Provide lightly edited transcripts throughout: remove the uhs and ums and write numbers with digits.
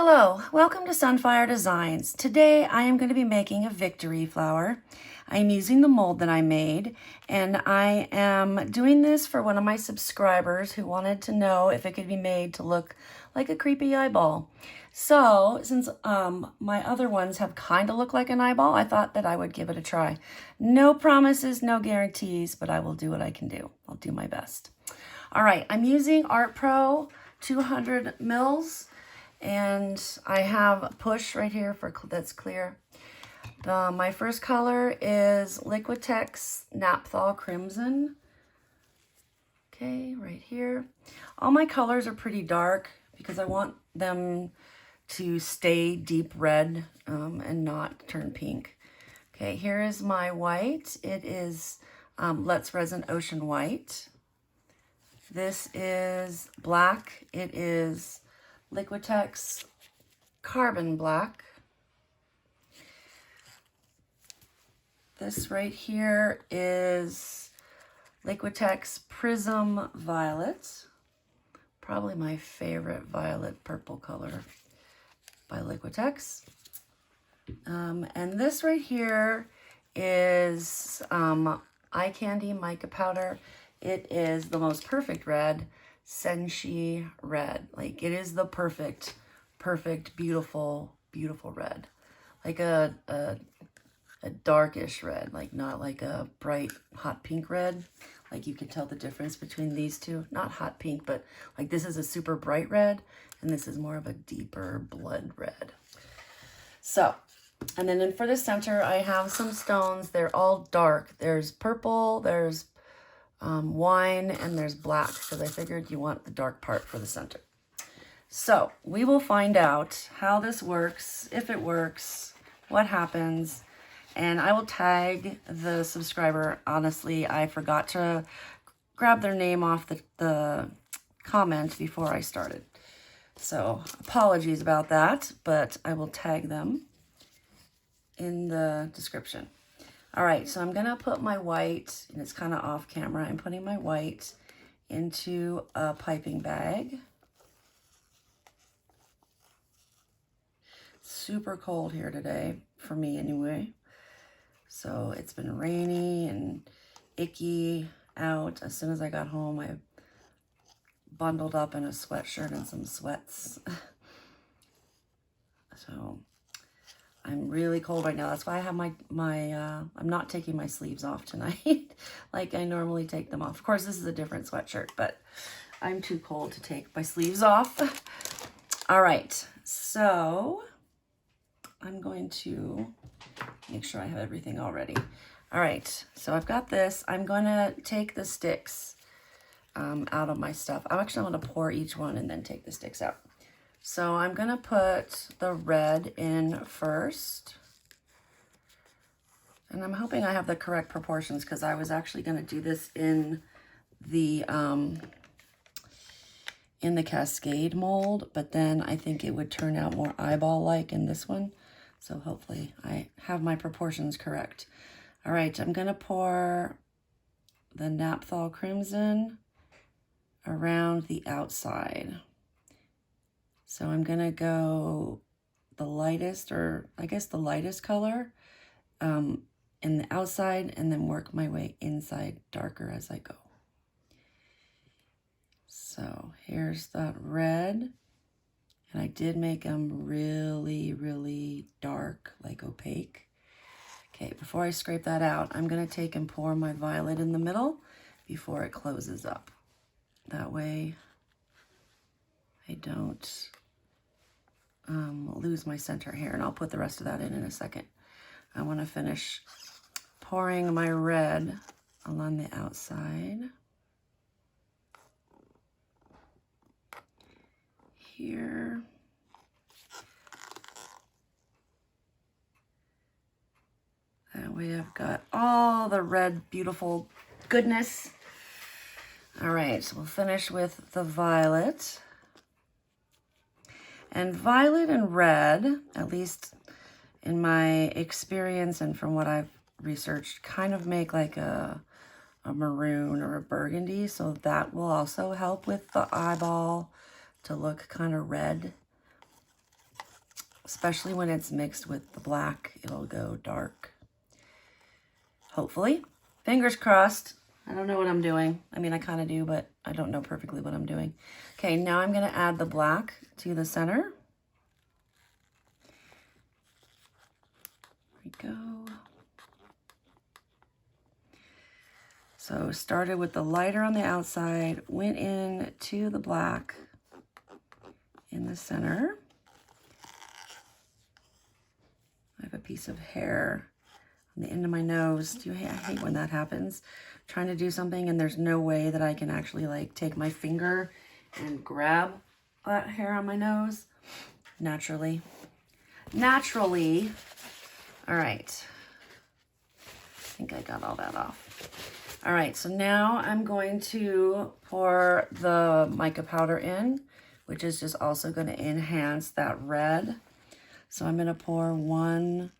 Hello, welcome to Sunfire Designs. Today I am going to be making a victory flower. I'm using the mold that I made, and I am doing this for one of my subscribers who wanted to know if it could be made to look like a creepy eyeball. So since my other ones have kind of looked like an eyeball, I thought that I would give it a try. No promises, no guarantees, but I will do what I can do. I'll do my best. All right, I'm using Art Pro 200 mils. And I have push right here that's clear. My first color is Liquitex Naphthol Crimson. Okay, right here. All my colors are pretty dark because I want them to stay deep red and not turn pink. Okay, here is my white. It is Let's Resin Ocean White. This is black. It is Liquitex Carbon Black. This right here is Liquitex Prism Violet. Probably my favorite violet purple color by Liquitex. And this right here is Eye Candy Mica Powder. It is the most perfect red. Senshi red. Like, it is the perfect, beautiful, beautiful red. Like a darkish red, like not like a bright hot pink red. Like, you can tell the difference between these two. Not hot pink, but like this is a super bright red and this is more of a deeper blood red. So, and then for the center, I have some stones. They're all dark. There's purple, there's wine, and there's black, because I figured you want the dark part for the center. So we will find out how this works, if it works, what happens, and I will tag the subscriber. Honestly, I forgot to grab their name off the comment before I started. So apologies about that, but I will tag them in the description. All right, so I'm gonna put my white, and it's kind of off camera. I'm putting my white into a piping bag. Super cold here today, for me anyway. So it's been rainy and icky out. As soon as I got home, I bundled up in a sweatshirt and some sweats. So I'm really cold right now. That's why I have I'm not taking my sleeves off tonight like I normally take them off. Of course, this is a different sweatshirt, but I'm too cold to take my sleeves off. All right, so I'm going to make sure I have everything all ready. All right, so I've got this. I'm going to take the sticks out of my stuff. I'm going to pour each one and then take the sticks out. So I'm going to put the red in first. And I'm hoping I have the correct proportions, because I was actually going to do this in the Cascade mold, but then I think it would turn out more eyeball-like in this one. So hopefully I have my proportions correct. All right, I'm going to pour the Naphthol Crimson around the outside. So I'm going to go the lightest, or I guess the lightest color in the outside, and then work my way inside darker as I go. So here's that red. And I did make them really, really dark, like opaque. Okay, before I scrape that out, I'm going to take and pour my violet in the middle before it closes up. That way I don't lose my center here, and I'll put the rest of that in a second. I want to finish pouring my red along the outside here. That way I've got all the red, beautiful goodness. All right, so we'll finish with the violet. And violet and red, at least in my experience and from what I've researched, kind of make like a maroon or a burgundy. So that will also help with the eyeball to look kind of red. especially when it's mixed with the black, it'll go dark. Hopefully. Fingers crossed. I don't know what I'm doing. I mean, I kind of do, but I don't know perfectly what I'm doing. Okay, now I'm going to add the black to the center. There we go. So started with the lighter on the outside, went in to the black in the center. I have a piece of hair on the end of my nose. I hate when that happens. I'm trying to do something and there's no way that I can actually like take my finger and grab that hair on my nose naturally. All right. I think I got all that off. All right, so now I'm going to pour the mica powder in, which is just also going to enhance that red. So I'm going to pour one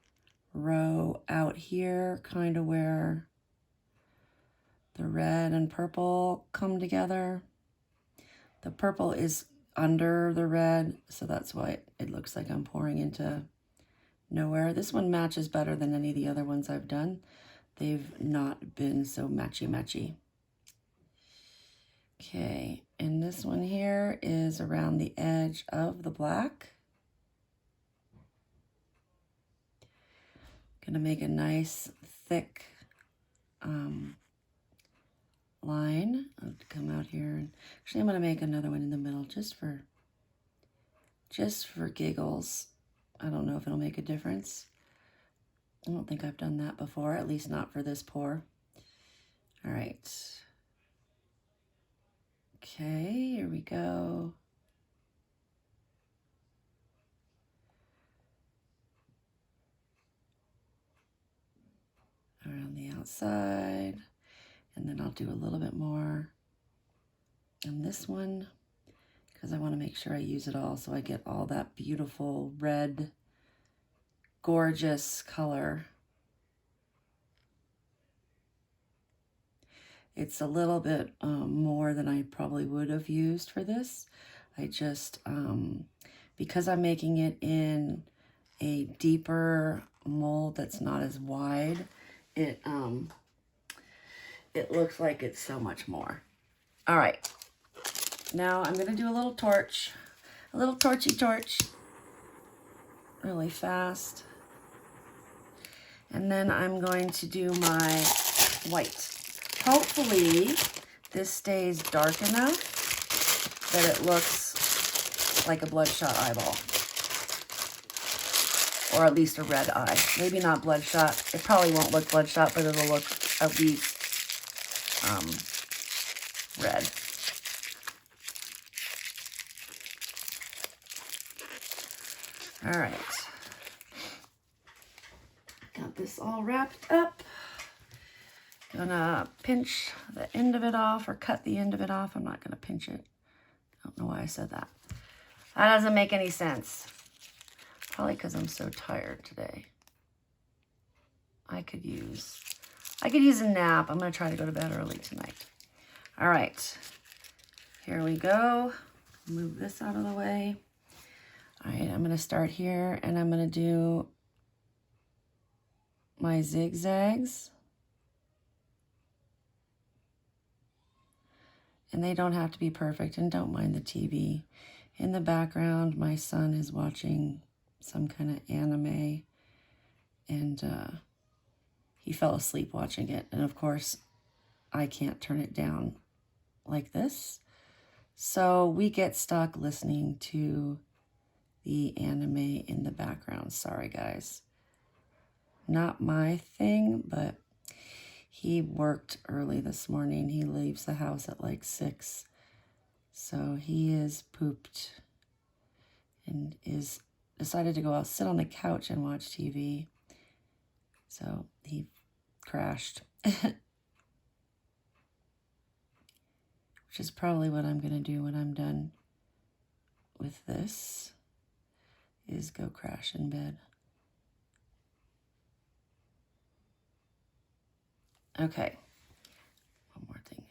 row out here, kind of where the red and purple come together. The purple is under the red, so that's why it looks like I'm pouring into nowhere. This one matches better than any of the other ones I've done. They've not been so matchy-matchy. Okay, and this one here is around the edge of the black. Gonna make a nice thick line. I'll come out here and actually I'm gonna make another one in the middle just for giggles. I don't know if it'll make a difference. I don't think I've done that before, at least not for this pour. All right. Okay, here we go. Around the outside, and then I'll do a little bit more on this one because I want to make sure I use it all so I get all that beautiful red, gorgeous color. It's a little bit more than I probably would have used for this. I just, because I'm making it in a deeper mold that's not as wide, it looks like it's so much more. All right, now I'm gonna do a little torch, a little torchy torch, really fast. And then I'm going to do my white. Hopefully this stays dark enough that it looks like a bloodshot eyeball. Or at least a red eye. Maybe not bloodshot. It probably won't look bloodshot, but it'll look at least red. All right. Got this all wrapped up. Gonna pinch the end of it off or cut the end of it off. I'm not gonna pinch it. I don't know why I said that. That doesn't make any sense. Probably because I'm so tired today. I could use a nap. I'm gonna try to go to bed early tonight. All right, here we go. Move this out of the way. All right, I'm gonna start here and I'm gonna do my zigzags. And they don't have to be perfect, and don't mind the TV. In the background, my son is watching some kind of anime, and he fell asleep watching it. And of course, I can't turn it down like this. So we get stuck listening to the anime in the background. Sorry, guys. Not my thing, but he worked early this morning. He leaves the house at like 6. So he is pooped and is decided to go out, sit on the couch and watch TV. So he crashed. Which is probably what I'm going to do when I'm done with this, is go crash in bed. Okay, one more thing.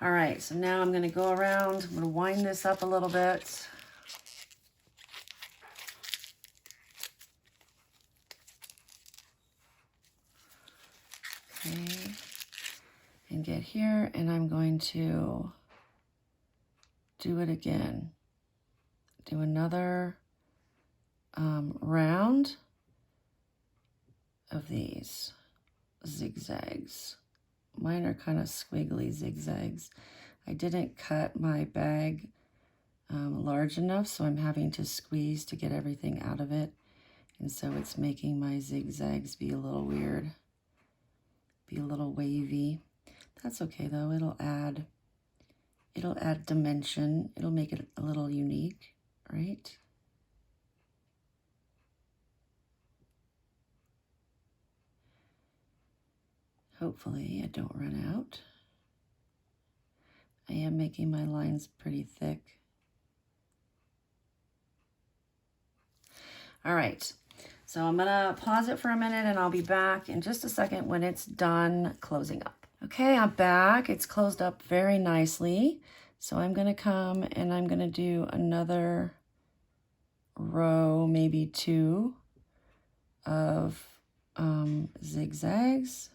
All right, so now I'm gonna go around, I'm gonna wind this up a little bit. Okay. And get here, and I'm going to do it again. Do another round of these zigzags. Mine are kind of squiggly zigzags. I didn't cut my bag large enough, so I'm having to squeeze to get everything out of it. And so it's making my zigzags be a little weird, be a little wavy. That's okay though, it'll add dimension. It'll make it a little unique, right? Hopefully I don't run out. I am making my lines pretty thick. All right, so I'm gonna pause it for a minute and I'll be back in just a second when it's done closing up. Okay, I'm back. It's closed up very nicely. So I'm gonna come and I'm gonna do another row, maybe 2 of zigzags.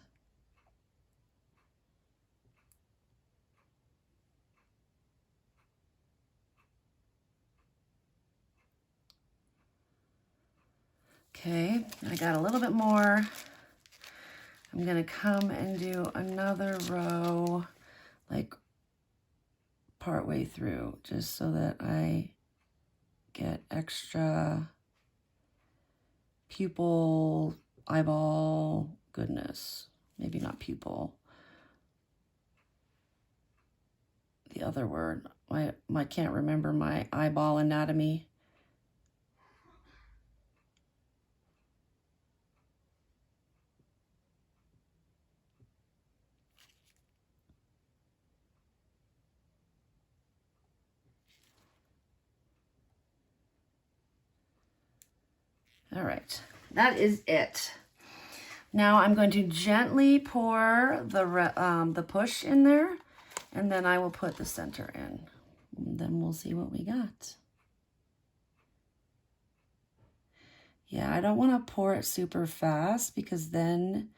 Okay, I got a little bit more. I'm gonna come and do another row, like partway through, just so that I get extra pupil, eyeball goodness. Maybe not pupil. The other word, I can't remember my eyeball anatomy. All right, that is it. Now I'm going to gently pour the push in there, and then I will put the center in. And then we'll see what we got. Yeah, I don't want to pour it super fast because then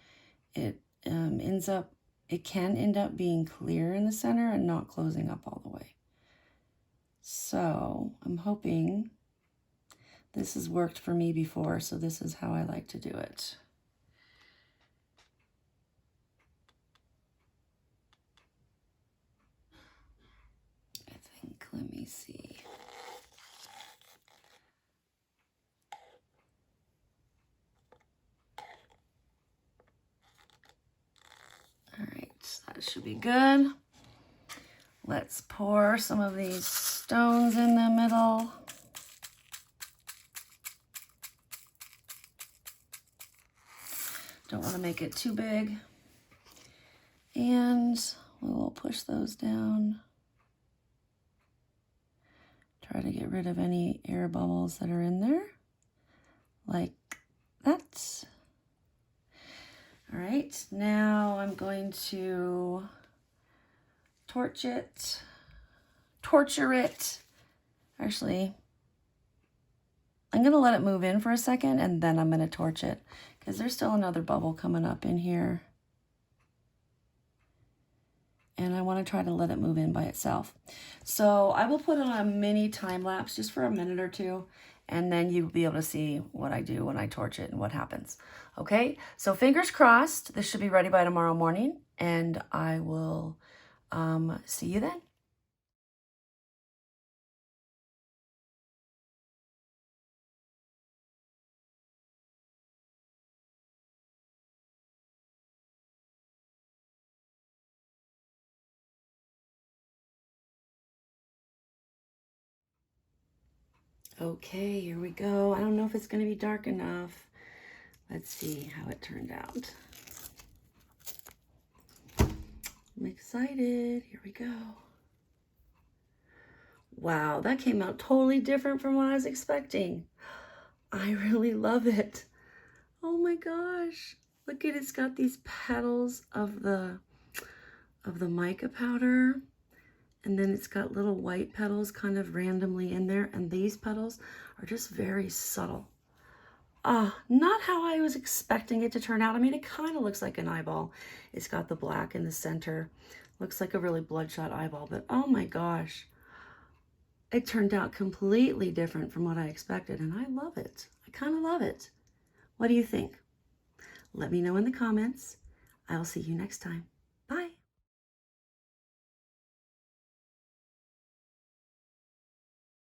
it can end up being clear in the center and not closing up all the way. So I'm hoping this has worked for me before, so this is how I like to do it. I think, let me see. All right, that should be good. Let's pour some of these stones in the middle. Don't want to make it too big. And we'll push those down. Try to get rid of any air bubbles that are in there, like that. All right, now I'm going to torture it. Actually, I'm gonna let it move in for a second and then I'm gonna torch it because there's still another bubble coming up in here. And I wanna try to let it move in by itself. So I will put on a mini time lapse just for a minute or two, and then you'll be able to see what I do when I torch it and what happens. Okay, so fingers crossed, this should be ready by tomorrow morning, and I will see you then. Okay, here we go. I don't know if it's gonna be dark enough. Let's see how it turned out. I'm excited. Here we go. Wow, that came out totally different from what I was expecting. I really love it. Oh my gosh. Look at it, it's got these petals of the mica powder, and then it's got little white petals kind of randomly in there, and these petals are just very subtle. Not how I was expecting it to turn out. I mean, it kind of looks like an eyeball. It's got the black in the center. Looks like a really bloodshot eyeball, but oh my gosh. It turned out completely different from what I expected, and I love it. I kind of love it. What do you think? Let me know in the comments. I'll see you next time.